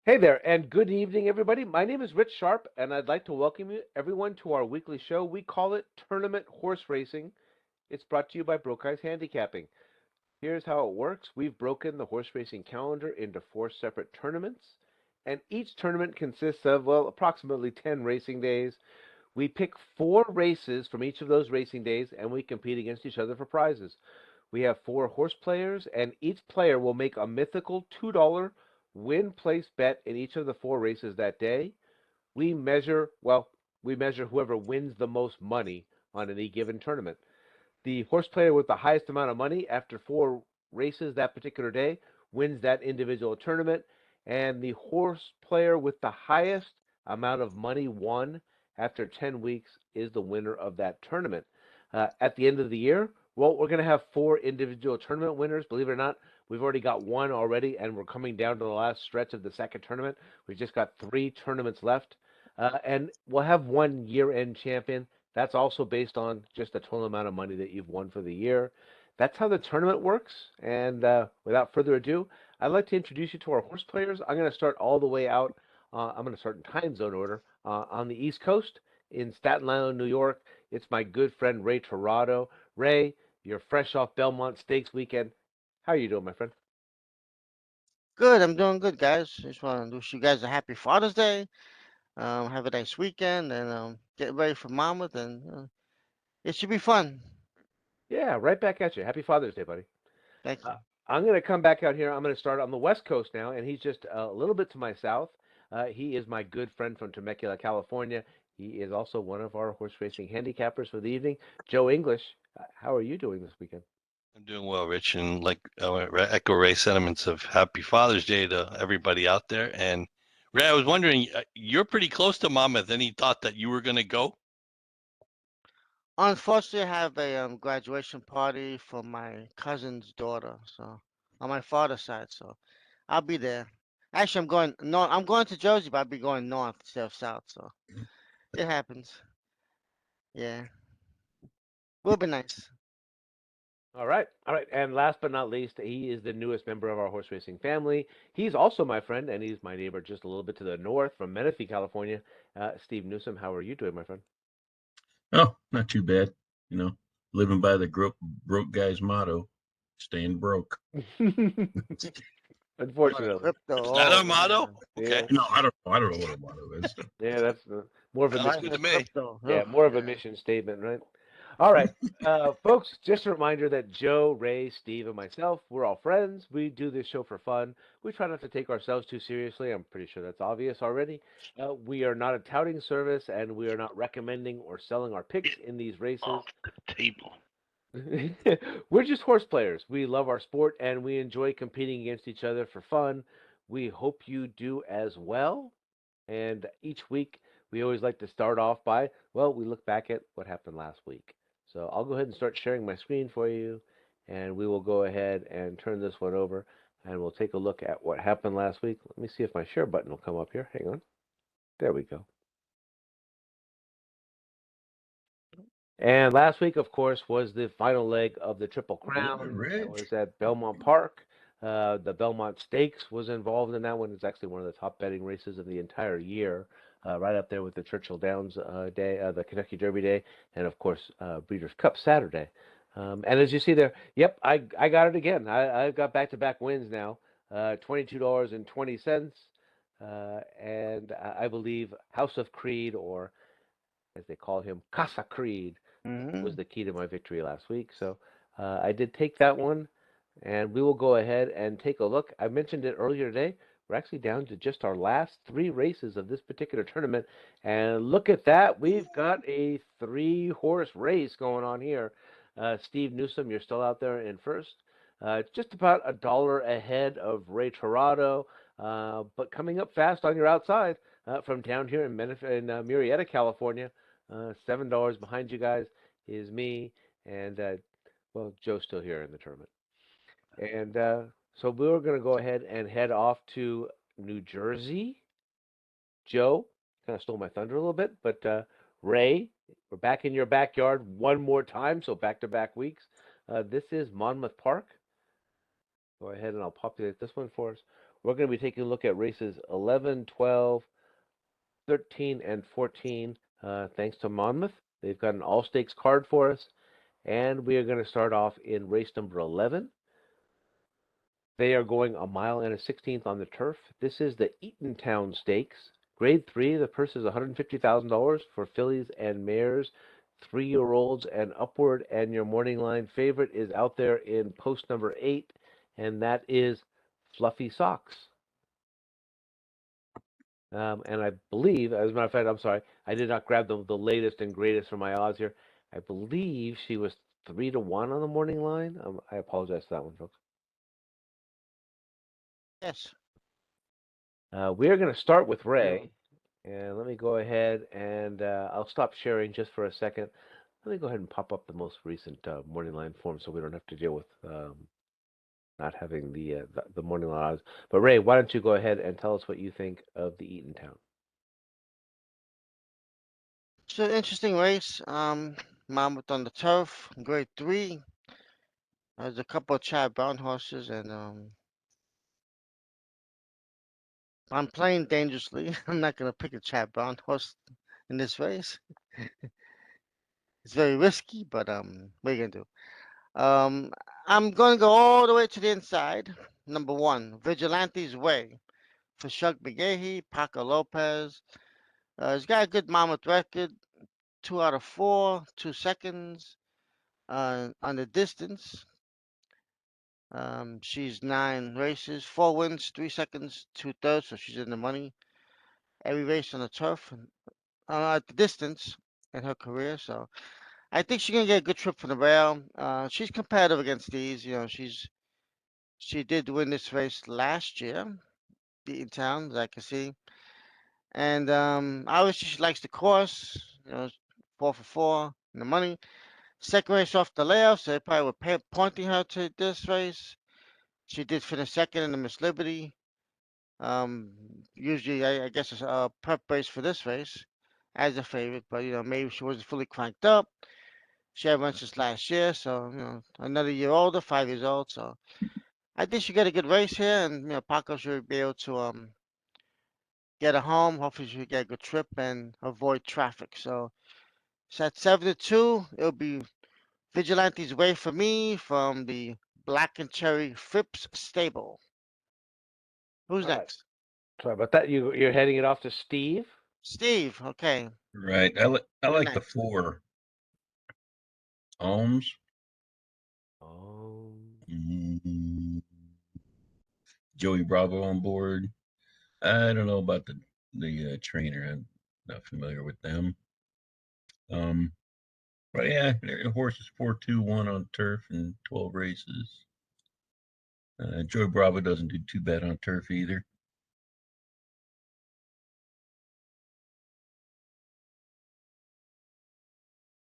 Hey there, and good evening, everybody. My name is Rich Sharp, and I'd like to welcome you, everyone, to our weekly show. We call it Tournament Horse Racing. It's brought to you by Broke Eyes Handicapping. Here's how it works. We've broken the horse racing calendar into four separate tournaments, and each tournament consists of, well, approximately 10 racing days. We pick four races from each of those racing days, and we compete against each other for prizes. We have four horse players, and each player will make a mythical $2 win place bet in each of the four races that day. We measure, well, we measure whoever wins the most money on any given tournament. The horse player with the highest amount of money after four races that particular day wins that individual tournament, and the horse player with the highest amount of money won after 10 weeks is the winner of that tournament. At the end of the year, well, we're going to have four individual tournament winners. Believe it or not, we've already got one already, and we're coming down to the last stretch of the second tournament. We've just got three tournaments left, and we'll have one year-end champion. That's also based on just the total amount of money that you've won for the year. That's how the tournament works. And without further ado, I'd like to introduce you to our horse players. I'm going to start all the way out. I'm going to start in time zone order on the East Coast in Staten Island, New York. It's my good friend Ray Torado. Ray, you're fresh off Belmont Stakes weekend. How are you doing, my friend? Good, I'm doing good, guys. Just want to wish you guys a happy Father's Day. Have a nice weekend, and get ready for Monmouth, and it should be fun. Yeah, right back at you. Happy Father's Day, buddy. Thank Uh, you. I'm going to come back out here. I'm going to start on the West Coast now, and he's just a little bit to my south. He is my good friend from Temecula, California. He is also one of our horse racing handicappers for the evening. Joe English, how are you doing this weekend? I'm doing well, Rich, and echo Ray's sentiments of Happy Father's Day to everybody out there. And Ray, I was wondering, you're pretty close to Monmouth. Any thought that you were going to go? Unfortunately, I have a graduation party for my cousin's daughter, so on my father's side, so I'll be there. Actually, I'm going north. I'm going to Jersey, but I'll be going north instead of south, so it happens. Yeah, will be nice. All right. And last but not least, he is the newest member of our horse racing family. He's also my friend, and he's my neighbor just a little bit to the north from Menifee, California. Steve Newsom, how are you doing, my friend? Oh, not too bad. You know, living by the broke guy's motto, staying broke. A lot of Unfortunately. crypto. Is that our Oh motto? man, Okay. Yeah. No, I don't. I don't know what a motto is. Yeah, that's more of a Sounds buy mission. good more to me. crypto. Yeah, Oh more of a yeah. mission statement, right? All right, folks. Just a reminder that Joe, Ray, Steve, and myself, we're all friends. We do this show for fun. We try not to take ourselves too seriously. I'm pretty sure that's obvious already. We are not a touting service, and we are not recommending or selling our picks Get in these races. off the table. We're just horse players. We love our sport, and we enjoy competing against each other for fun. We hope you do as well. And each week, we always like to start off by, well, we look back at what happened last week. So I'll go ahead and start sharing my screen for you, and we will go ahead and turn this one over, and we'll take a look at what happened last week. Let me see if my share button will come up here. Hang on. There we go. And last week, of course, was the final leg of the Triple All right, Crown. That Reg. was at Belmont Park. The Belmont Stakes was involved in that one. It's actually one of the top betting races of the entire year, right up there with the Churchill Downs Day, the Kentucky Derby Day, and of course, Breeders' Cup Saturday. And as you see there, yep, I got it again. I've got back-to-back wins now, $22.20, and I believe House of Creed, or as they call him, Casa Creed, was Hmm. the key to my victory last week. So I did take that one, and we will go ahead and take a look. I mentioned it earlier today. We're actually down to just our last three races of this particular tournament. And look at that. We've got a three-horse race going on here. Steve Newsom, you're still out there in first. Just about a dollar ahead of Ray Torado, but coming up fast on your outside from down here in Murrieta, California. $7 behind you guys is me, and well, Joe's still here in the tournament. And so we're going to go ahead and head off to New Jersey. Joe kind of stole my thunder a little bit, but Ray, we're back in your backyard one more time, so back to back weeks. This is Monmouth Park. go ahead and I'll populate this one for us. We're going to be taking a look at races 11, 12, 13, and 14, thanks to Monmouth. They've got an all stakes card for us, and we are going to start off in race number 11. They are going a mile and a 16th on the turf. This is the Eatontown Stakes. Grade 3, the purse is $150,000 for fillies and mares, 3-year-olds and upward, and your morning line favorite is out there in post number 8, and that is Fluffy Socks. And I believe, as a matter of fact, I'm sorry, I did not grab the latest and greatest for my odds here. I believe she was 3-1 on the morning line. I apologize for that one, folks. Yes. We are going to start with Ray, and let me go ahead and I'll stop sharing just for a second. Let me go ahead and pop up the most recent morning line form so we don't have to deal with not having the morning line odds. But Ray, why don't you go ahead and tell us what you think of the Eatontown? It's an interesting race. Monmouth on the turf, grade 3. There's a couple of Chad Brown horses, and I'm playing dangerously. I'm not gonna pick a Chad Brown horse in this race. It's very risky, but what are you gonna do? I'm gonna go all the way to the inside. Number 1, Vigilante's Way for Shug McGahee, Paco Lopez. He's got a good Monmouth record. 2 out of 4, 2 seconds on the distance. She's 9 races, 4 wins, 3 seconds, 2/3, so she's in the money. Every race on the turf and at the distance in her career, so I think she's gonna get a good trip from the rail. She's competitive against these. You know, she did win this race last year, Eatontown, as I can see, and obviously she likes the course. You know, 4 for 4 in the money. Second race off the layoff, so they probably were pointing her to this race. She did finish second in the Miss Liberty. Usually, I guess it's a prep race for this race as a favorite, but maybe she wasn't fully cranked up. She had run since last year, so another year older, 5 years old. So I think she got a good race here, and Paco should be able to get her home. Hopefully, she get a good trip and avoid traffic. So it's at 7-2. It'll be Vigilante's Way for me from the Black and Cherry Phipps stable. Who's All right. next? Sorry about that. You're heading it off to Steve. Steve. Okay. Right. I You're like the next. 4. Ohms. Oh. Joey Bravo on board. I don't know about the trainer. I'm not familiar with them. But yeah, the horse is 4-2-1 on turf in 12 races. Joey Bravo doesn't do too bad on turf either.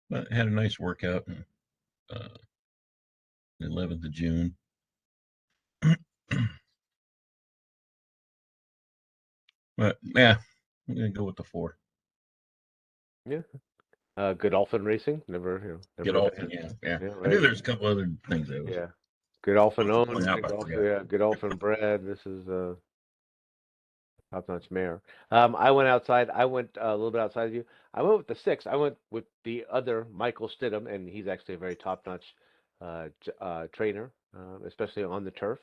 But had a nice workout in, the 11th of June. But yeah, I'm gonna go with the 4. Yeah. Godolphin Racing. Never Get a off. bad. Yeah. Yeah, I knew right. there's a couple other things I was Yeah. Godolphin supposed to point owned. out, but I forgot. Godolphin bred. This is top-notch mare. I went outside. I went a little bit outside of you. I went with the 6. I went with the other Michael Stidham, and he's actually a very top-notch trainer, especially on the turf.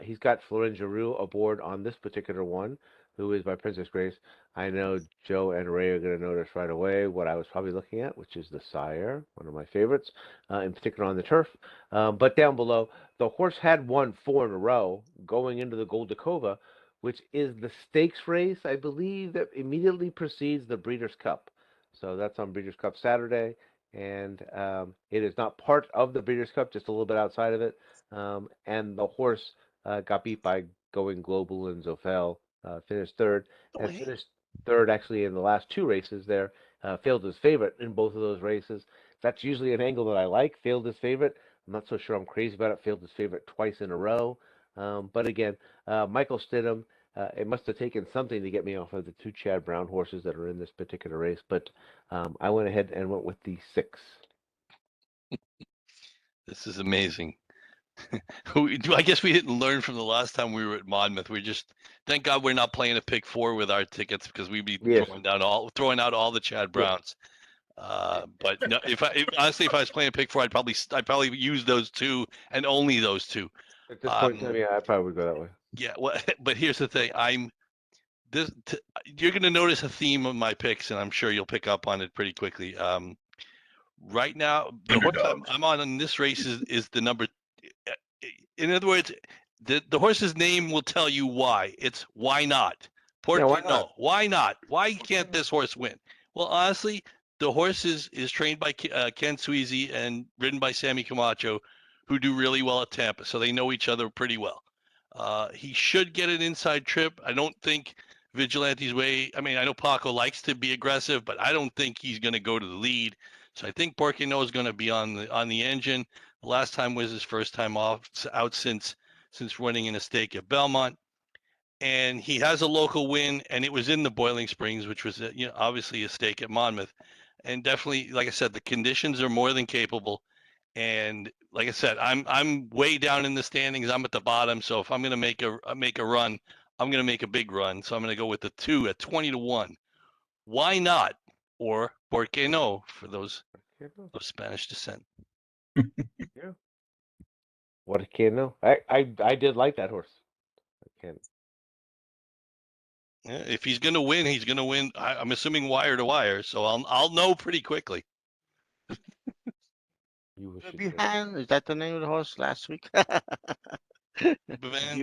He's got Florin Giroux aboard on this particular one, who is by Princess Grace. I know Joe and Ray are going to notice right away what I was probably looking at, which is the sire, one of my favorites, in particular on the turf. But down below, the horse had won 4 in a row going into the Goldacova, which is the stakes race, I believe, that immediately precedes the Breeders' Cup. So that's on Breeders' Cup Saturday, and it is not part of the Breeders' Cup, just a little bit outside of it. And the horse got beat by Going Global and Zofel, finished third, Oh, has hey. finished third actually in the last 2 races there, failed his favorite in both of those races. That's usually an angle that I like, failed his favorite. I'm not so sure I'm crazy about it, failed his favorite twice in a row. But again, Michael Stidham, it must have taken something to get me off of the 2 Chad Brown horses that are in this particular race, but I went ahead and went with the 6. This is amazing. I guess we didn't learn from the last time we were at Monmouth. Thank God we're not playing a pick four with our tickets because we'd be Yes. throwing out all the Chad Browns. But no, honestly, if I was playing pick four, I'd probably use those two and only those two. At this point in time, yeah, I probably would go that way. Yeah, well, but here's the thing. You're going to notice a theme of my picks, and I'm sure you'll pick up on it pretty quickly. Right now, the horse I'm on in this race is the number. In other words, the horse's name will tell you why. It's why not? Yeah, why not? Why not? Why can't this horse win? Well, honestly, the horse is trained by Ken Sweezy and ridden by Sammy Camacho, who do really well at Tampa, so they know each other pretty well. He should get an inside trip. I don't think Vigilante's way. I mean, I know Paco likes to be aggressive, but I don't think he's going to go to the lead. So I think Borkino is going to be on the engine. The last time was his first time out since winning in a stake at Belmont, and he has a local win, and it was in the Boiling Springs, which was obviously a stake at Monmouth, and definitely, like I said, the conditions are more than capable. And like I said, I'm way down in the standings. I'm at the bottom, so if I'm going to make a run, I'm going to make a big run. So I'm going to go with the 2 at 20-1. Why not? Or por qué no for those of Spanish descent. Yeah. What a kid know. I did like that horse. I can't. Yeah, if he's going to win, he's going to win. I'm assuming wire to wire, so I'll know pretty quickly. You wish it Tribune, is that the name of the horse last week? Man,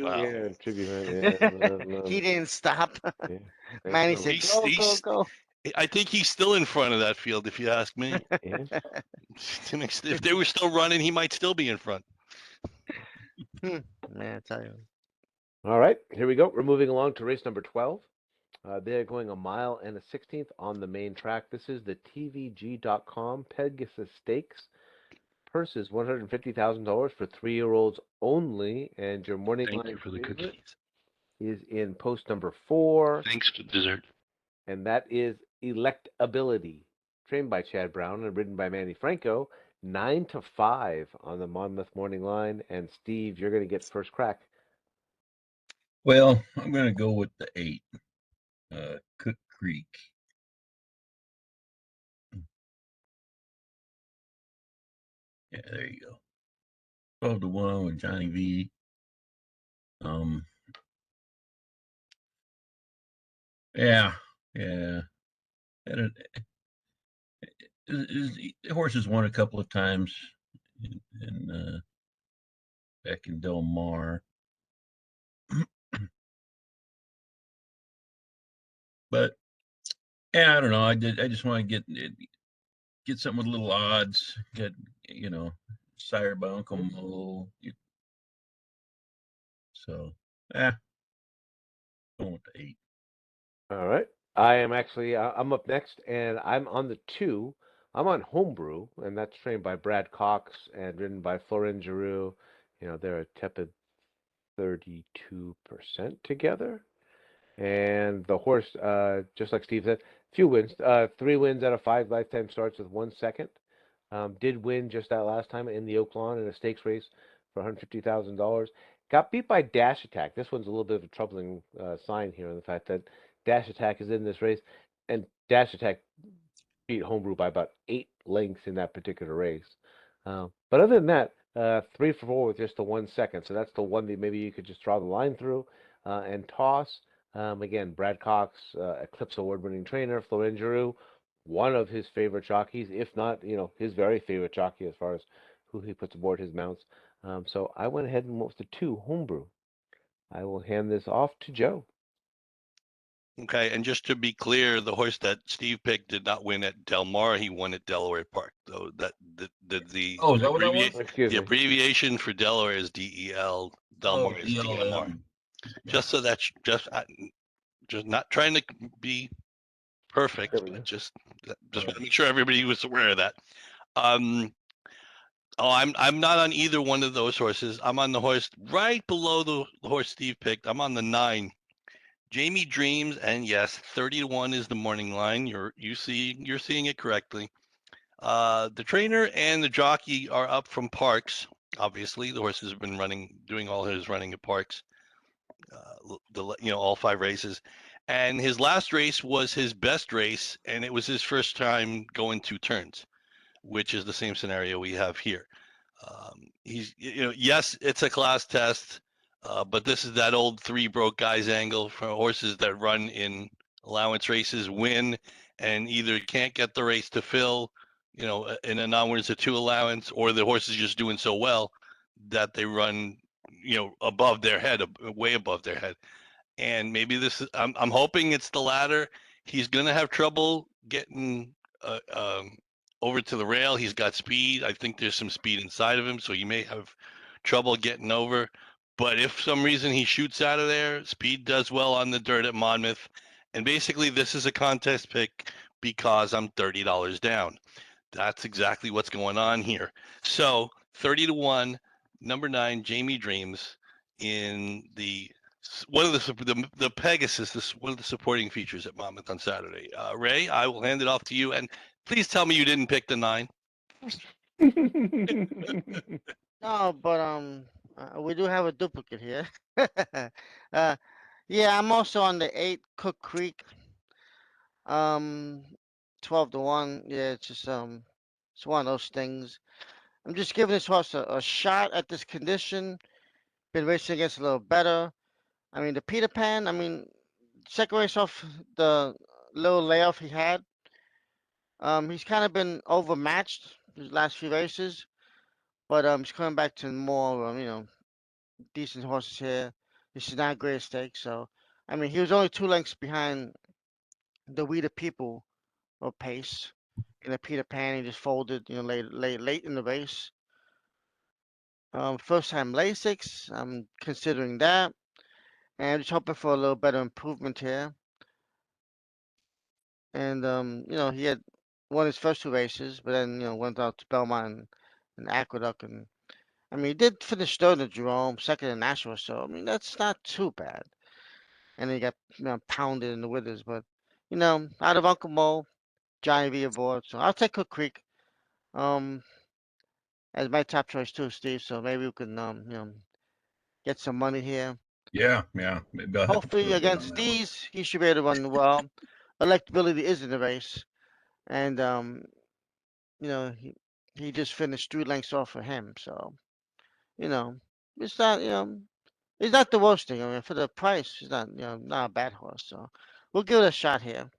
wow. Yeah, tribute. Yeah, He didn't stop. yeah. Manny So, said, go. I think he's still in front of that field, if you ask me. yeah. If they were still running, he might still be in front. Man, I tell you. All right, here we go. We're moving along to race number 12. They're going 1 mile and a 16th on the main track. This is the TVG.com Pegasus Stakes. Purse is $150,000 for 3-year-olds only, and your morning Thank line you for the favorite cookies. is in post number 4, Thanks for dessert. and that is Electability, trained by Chad Brown and ridden by Manny Franco. 9-5 on the Monmouth morning line, and Steve, you're going to get first crack. Well, I'm going to go with the 8, Cook Creek. Yeah, there you go. 12-1 with Johnny V. Yeah. The horse has won a couple of times back in Del Mar. But yeah, I don't know. I just want to get something with little odds. Get Sire by Uncle Mo. So going with the 8. All right. I am actually, I'm up next, and I'm on the 2. I'm on Homebrew, and that's trained by Brad Cox and ridden by Florin Giroux. They're a tepid 32% together. And the horse, just like Steve said, few wins, 3 wins out of 5 lifetime starts with 1 second. Did win just that last time in the Oak Lawn in a stakes race for $150,000. Got beat by Dash Attack. This one's a little bit of a troubling sign here, in the fact that Dash Attack is in this race, and Dash Attack beat Homebrew by about 8 lengths in that particular race. But other than that, 3 for 4 with just the 1 second. So that's the one that maybe you could just draw the line through and toss. Again, Brad Cox, Eclipse Award-winning trainer, Florin Giroux, one of his favorite jockeys, if not, his very favorite jockey as far as who he puts aboard his mounts. So I went ahead and went with the 2, Homebrew. I will hand this off to Joe. Okay, and just to be clear, the horse that Steve picked did not win at Del Mar. He won at Delaware Park. Though the Oh, is that what that was? Excuse the me. abbreviation for Delaware is DEL. Del Mar is DMR. Just so that's just not trying to be perfect, There we but go. just want to make sure everybody was aware of that. I'm not on either one of those horses. I'm on the horse right below the horse Steve picked. I'm on the 9. Jamie Dreams, and yes, 30-1 is the morning line. You're seeing it correctly. The trainer and the jockey are up from Parks, Obviously, the horse has been doing all his running at parks, all 5 races. And his last race was his best race, and it was his first time going 2 turns, which is the same scenario we have here. Yes, it's a class test, but this is that old 3 broke guys angle for horses that run in allowance races, win, and either can't get the race to fill, in a non-winners of 2 allowance, or the horse is just doing so well that they run, above their head, way above their head. And maybe I'm hoping it's the latter. He's gonna have trouble getting uh, um, over to the rail. He's got speed. I think there's some speed inside of him, so he may have trouble getting over. But if some reason he shoots out of there, speed does well on the dirt at Monmouth. And basically, this is a contest pick because I'm $30 down. That's exactly what's going on here. So 30 to 1, number 9, Jamie Dreams, in one of the Pegasus, one of the supporting features at Monmouth on Saturday. Ray, I will hand it off to you, and please tell me you didn't pick the 9. No, but we do have a duplicate here. uh, yeah, I'm also on the 8 Cook Creek. Um, 12 to 1. Yeah, it's one of those things. I'm just giving this horse a shot at this condition. Been racing against a little better. I mean, the Peter Pan. I mean, second race off the little layoff he had. He's kind of been overmatched his last few races, but he's coming back to more, decent horses here. This is not great stake, so I mean, he was only 2 lengths behind the We the People of pace. In the Peter Pan, he just folded, late in the race. First time Lasix, I'm considering that, and I'm just hoping for a little better improvement here. And he had won his first 2 races, but then went out to Belmont and Aqueduct, and I mean he did finish third at Jerome, second in Nashua, so I mean that's not too bad. And then he got pounded in the withers, but out of Uncle Mo, Johnny V aboard, so I'll take Cook Creek um as my top choice too, Steve. So maybe we can get some money here. Yeah, yeah. Maybe I'll have to Hopefully throw a bit on against that one. these, he should be able to run well. Electability is in the race, and he just finished 3 lengths off for him. So you know, it's not it's not the worst thing. I mean, for the price, it's not a bad horse. So we'll give it a shot here.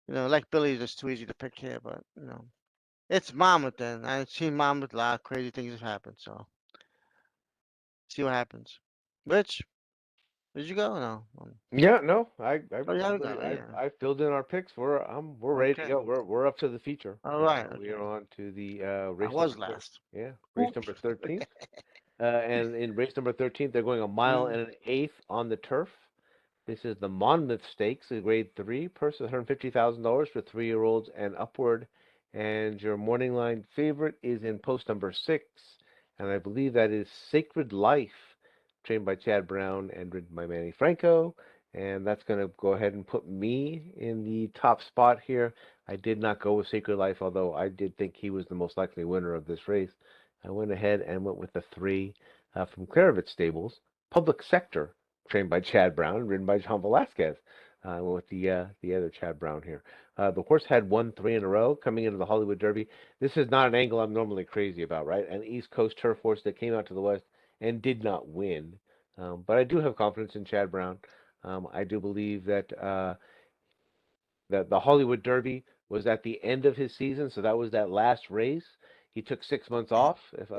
Like Billy's just too easy to pick here, but it's Monmouth. Then I've seen Monmouth, a lot of crazy things have happened. So see what happens. Rich, did you go? No. Yeah, no, I Oh yeah, we already got it. Yeah. I filled in our picks. We're ready to Okay. go. We're up to the feature. All right. We are Okay. on to the I race was number last. race Oops. number 13. And in race number 13, they're going a mile and an eighth on the turf. This is the Monmouth Stakes, a grade 3, purse of $150,000 for 3-year-olds and upward. And your morning line favorite is in post number 6, and I believe that is Sacred Life, trained by Chad Brown and ridden by Manny Franco. And that's going to go ahead and put me in the top spot here. I did not go with Sacred Life, although I did think he was the most likely winner of this race. I went ahead and went with the 3 from Claravit Stables, Public Sector, trained by Chad Brown, ridden by John Velasquez. I went with the other Chad Brown here. The horse had won 3 in a row coming into the Hollywood Derby. This is not an angle I'm normally crazy about, right? An East Coast turf horse that came out to the West and did not win. But I do have confidence in Chad Brown. I do believe that the Hollywood Derby was at the end of his season, so that was that last race. He took 6 months off. If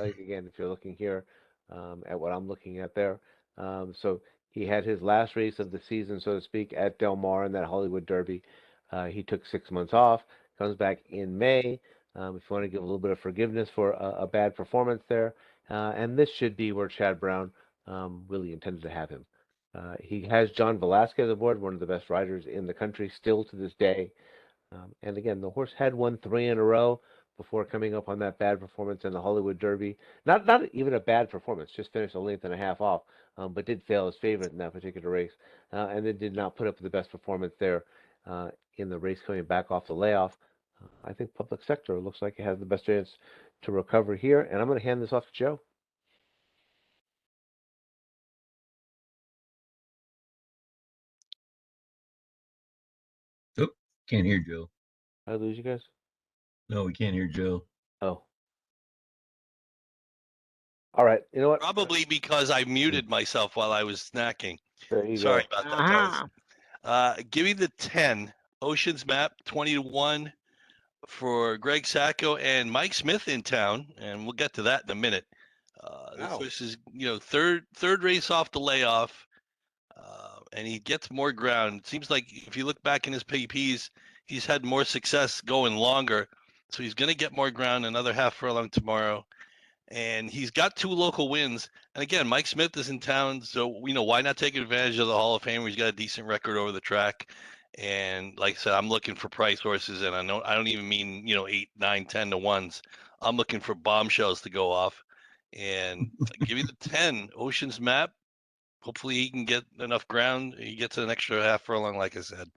you're looking here at what I'm looking at there, so he had his last race of the season, so to speak, at Del Mar in that Hollywood Derby. He took 6 months off. Comes back in May. If you want to give a little bit of forgiveness for a bad performance there, and this should be where Chad Brown really intended to have him. He has John Velasquez aboard, one of the best riders in the country still to this day. And again, the horse had won 3 in a row before coming up on that bad performance in the Hollywood Derby. Not even a bad performance, just finished a length and a half off, but did fail as favorite in that particular race, and then did not put up the best performance there in the race coming back off the layoff. I think Public Sector looks like it has the best chance to recover here, and I'm going to hand this off to Joe. Oh, can't hear Joe. I lose you guys? No, we can't hear Joe. Oh. All right. You know what? Probably because I muted myself while I was snacking. There you Sorry go. about that, guys. Give me the 10. Ocean's Map, 20-1 for Greg Sacco and Mike Smith in town, and we'll get to that in a minute. This horse is, third race off the layoff, and he gets more ground. It seems like if you look back in his PPs, he's had more success going longer, so he's going to get more ground. Another half furlong tomorrow, and he's got 2 local wins. And again, Mike Smith is in town, so why not take advantage of the Hall of Fame? He's got a decent record over the track. And like I said, I'm looking for price horses, and I don't even mean 8, 9, 10 to ones. I'm looking for bombshells to go off. And give you the 10 Ocean's Map. Hopefully he can get enough ground. He gets an extra half furlong, like I said.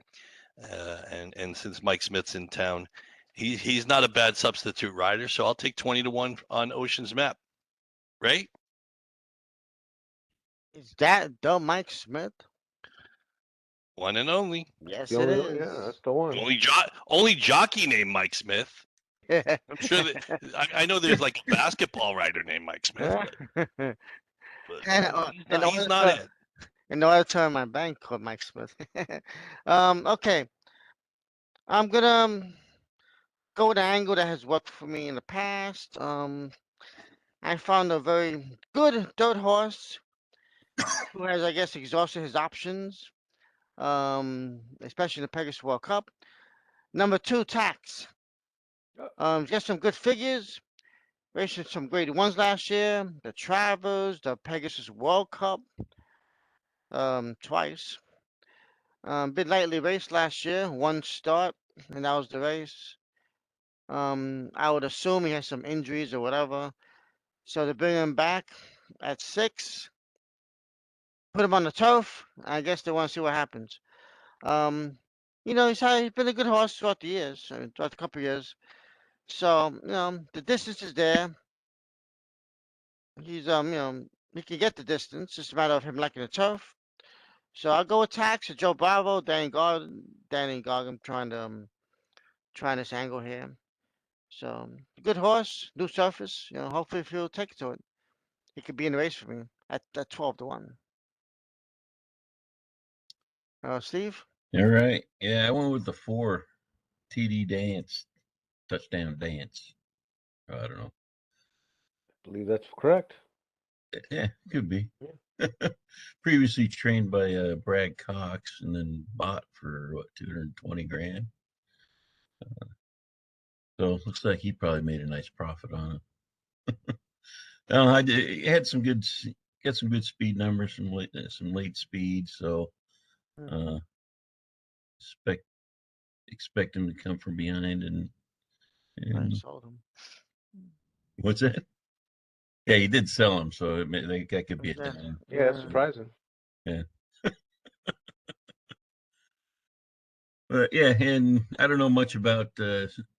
And since Mike Smith's in town, he's not a bad substitute rider. So I'll take 20-1 on Ocean's Map. Right? Is that the Mike Smith? One and only. Yes, The it only, is. yeah, that's the one. Only jockey named Mike Smith. I'm sure that I know there's like a basketball writer named Mike Smith, but he's not it. In order to turn my bank called Mike Smith. Okay. I'm gonna go with an angle that has worked for me in the past. I found a very good dirt horse who has, I guess, exhausted his options, especially in the Pegasus World Cup. Number 2, Tax. He's got some good figures. Racing some grade 1s last year. The Travers, the Pegasus World Cup, twice. Bit lightly raced last year, 1 start, and that was the race. I would assume he has some injuries or whatever. So to bring him back at 6, put him on the turf. I guess they want to see what happens. He's been a good horse throughout the years, throughout the couple of years. So the distance is there. He's he can get the distance. It's just a matter of him liking the turf. So I'll go with Tax or Joe Bravo, Danny Gard. I'm trying this angle here. So good horse, new surface. Hopefully if he'll take to it, he could be in the race for me at 12-1. Steve? All right. Yeah, I went with the 4 TD Dance, touchdown dance. I don't know. I believe that's correct. Yeah, could be. Yeah. Previously trained by Brad Cox and then bought for what, 220 grand. So it looks like he probably made a nice profit on it. He had some good speed numbers, some late speed. So expect him to come from behind and I sold him. what's that? Yeah, he did sell him, so that could be a thing. Yeah, that's surprising. Yeah. But yeah, and I don't know much about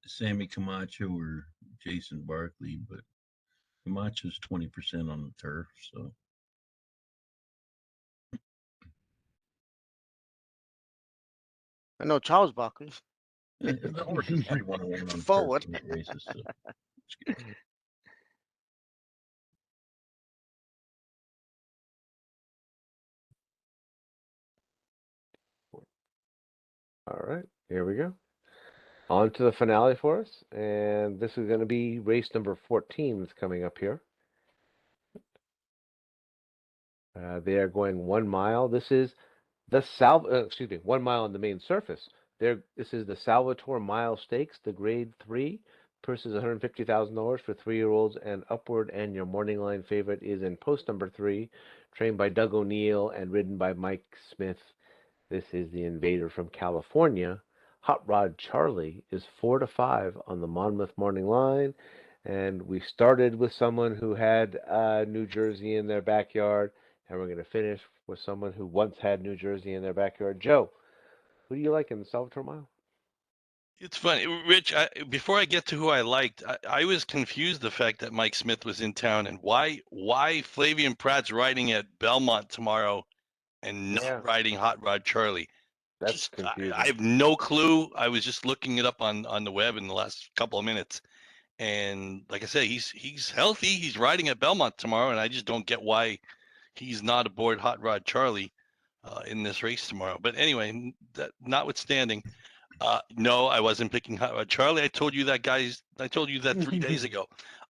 Sammy Camacho or Jason Barkley, but Camacho's 20% on the turf, so. I know Charles Barkley. The horse is 3-1-1 on Forward. turf in races, so. All right, here we go. On to the finale for us, and this is going to be race number 14 that's coming up here. They are going 1 mile. This is the 1 mile on the main surface. This is the Salvatore Mile Stakes, the grade 3. Purse is $150,000 for 3-year-olds and upward, and your morning line favorite is in post number 3, trained by Doug O'Neill and ridden by Mike Smith. This is the Invader from California. Hot Rod Charlie is 4-5 on the Monmouth morning line, and we started with someone who had New Jersey in their backyard, and we're going to finish with someone who once had New Jersey in their backyard. Joe, who do you like in the Salvatore Mile? It's funny, Rich. Before I get to who I liked, I was confused the fact that Mike Smith was in town and why Flavian Pratt's riding at Belmont tomorrow and not Yeah, riding Hot Rod Charlie. that's I confusing. have no clue. I was just looking it up on the web in the last couple of minutes, and like I said, he's healthy. He's riding at Belmont tomorrow, and I just don't get why he's not aboard Hot Rod Charlie in this race tomorrow. But anyway, that notwithstanding. No, I wasn't picking Hot Rod Charlie. I told you that, guys. I told you that 3 days ago.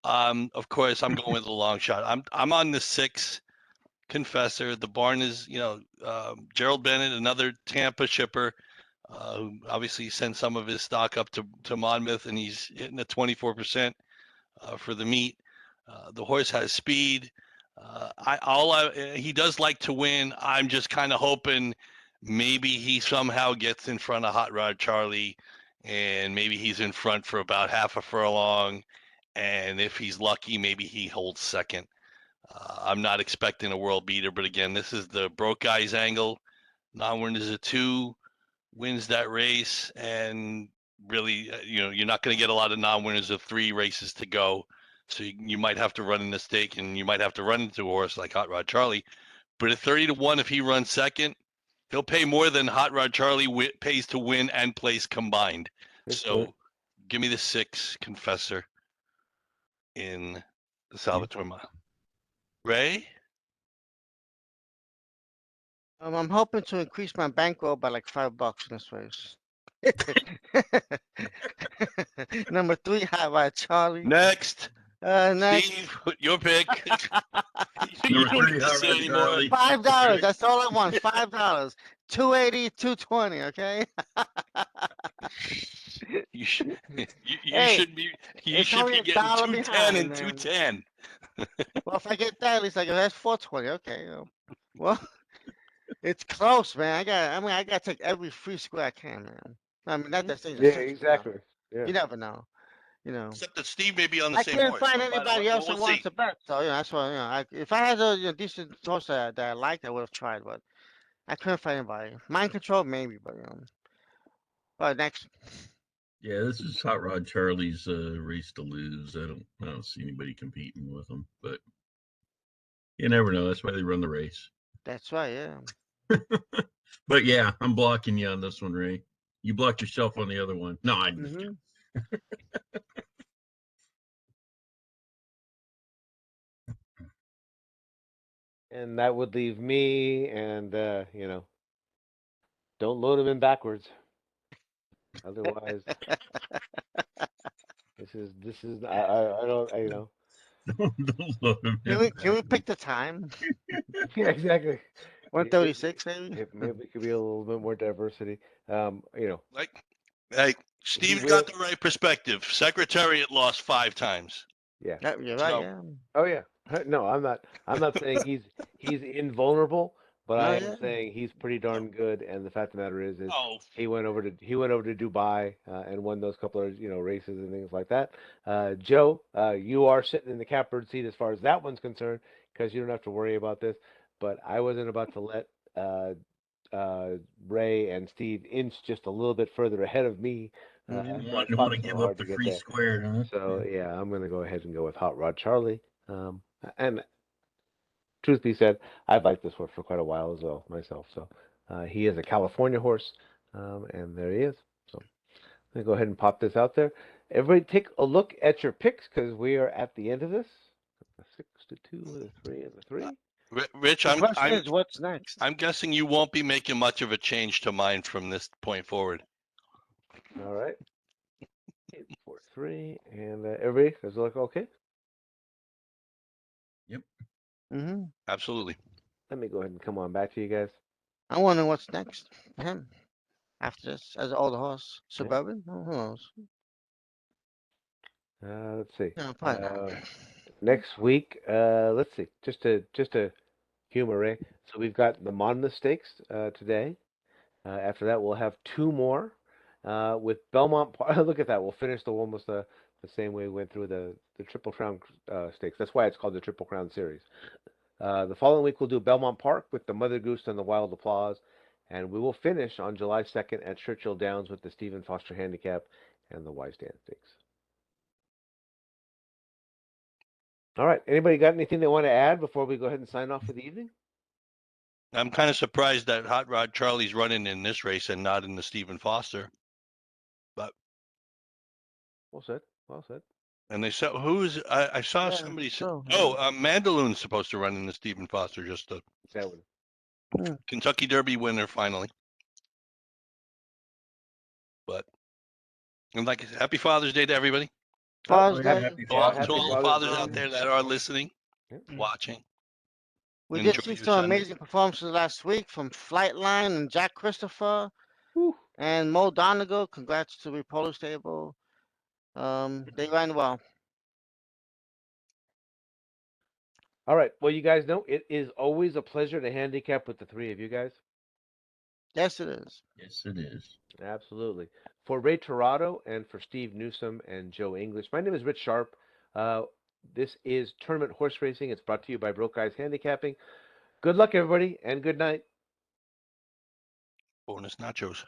Of course, I'm going with a long shot. I'm on the 6 Confessor. The barn is, Gerald Bennett, another Tampa shipper, who obviously sent some of his stock up to Monmouth, and he's hitting a 24% for the meet. The horse has speed. He does like to win. I'm just kind of hoping maybe he somehow gets in front of Hot Rod Charlie, and maybe he's in front for about half a furlong. And if he's lucky, maybe he holds second. I'm not expecting a world beater, but again, this is the broke guy's angle. Non-win is a 2, wins that race, and really, you're not going to get a lot of non-winners of 3 races to go. So you might have to run in the stake, and you might have to run into a horse like Hot Rod Charlie. But at 30-1, if he runs second, he'll pay more than Hot Rod Charlie pays to win and place combined. Good So point. give me the 6 Confessor in the Salvatore Mile. Ray? I'm hoping to increase my bankroll by like $5 in this race. Number 3, Hot Rod Charlie. Next. Next, Steve, your pick. You Number don't 3, need to Hot say Rod anymore. Charlie. $5. That's all I want. $5. 280, 220. Okay. You should you Hey, should be it's getting only $1 210 behind, and man. 210. Well, if I get that, at least I go. That's 420. Okay. Well, it's close, man. I got to take every free square I can, man. I mean, that's thing's a Yeah, 60. exactly. Yeah. You never know. You know. Except that Steve may be on the I same couldn't horse. find So anybody else we'll who wants see. to bet. So that's why if I had a decent horse that I liked, I would have tried. But I couldn't find anybody. Mind control, maybe, but All right, next. Yeah, this is Hot Rod Charlie's race to lose. I don't see anybody competing with him, but you never know. That's why they run the race. That's right. Yeah. But yeah, I'm blocking you on this one, Ray. You blocked yourself on the other one. No, I just Mm-hmm. And that would leave me, and don't load them in backwards. Otherwise, I don't don't load him Can in. we pick the time? yeah, exactly. 136, maybe. Maybe it could be a little bit more diversity. Like, hey, Steve's got the right perspective. Secretariat lost 5 times. Yeah. Yep, you're right. So- Yeah. Oh yeah. No, I'm not saying he's invulnerable, but No, I am yeah. saying he's pretty darn good. And the fact of the matter is Oh, he went over to Dubai and won those couple of races and things like that. Joe, you are sitting in the catbird seat as far as that one's concerned because you don't have to worry about this. But I wasn't about to let Ray and Steve inch just a little bit further ahead of me. Mhm. After I Don't fought want to so give hard up the to get free there. square, huh? So yeah, I'm gonna go ahead and go with Hot Rod Charlie. And truth be said, I've liked this horse for quite a while as well myself. So he is a California horse, and there he is. So I'm gonna go ahead and pop this out there. Everybody, take a look at your picks because we are at the end of this. A 6-2 with a 3 and a 3. Rich, The question is, what's next? I'm guessing you won't be making much of a change to mine from this point forward. All right. 8, 4, 3, and everybody, does it look okay? Mm-hmm. Absolutely. Let me go ahead and come on back to you guys. I wonder what's next for him after this as an older horse. Yeah. Suburban? Who knows? Let's see. No, probably not. Next week, let's see. Just to humor Ray. So we've got the Monmouth Stakes today. After that, we'll have 2 more with Belmont Park. Look at that. We'll finish almost the same way we went through the Triple Crown Stakes. That's why it's called the Triple Crown Series. The following week, we'll do Belmont Park with the Mother Goose and the Wild Applause. And we will finish on July 2nd at Churchill Downs with the Stephen Foster Handicap and the Y Stand Stakes. All right. Anybody got anything they want to add before we go ahead and sign off for the evening? I'm kind of surprised that Hot Rod Charlie's running in this race and not in the Stephen Foster. But Well said. Well said. and they said I saw Yeah, somebody say, so, Mandaloon's supposed to run in the Stephen Foster, just the That one. Kentucky Derby winner finally. But and like I said, happy Father's Day to everybody. Father's Oh, yeah, Day. happy To all, Happy to all the Father's fathers Day. out there that are listening, Yep. watching. We Enjoy did see your some Sunday. amazing performances last week from Flightline and Jack Christopher Whew. and Mo Donegal. Congrats to Repolo Stable. They ran well. All right. Well, you guys know it is always a pleasure to handicap with the three of you guys. Yes, it is. Yes, it is. Absolutely. For Ray Torado and for Steve Newsom and Joe English, my name is Rich Sharp. This is Tournament Horse Racing. It's brought to you by Broke Eyes Handicapping. Good luck, everybody, and good night. Bonus nachos.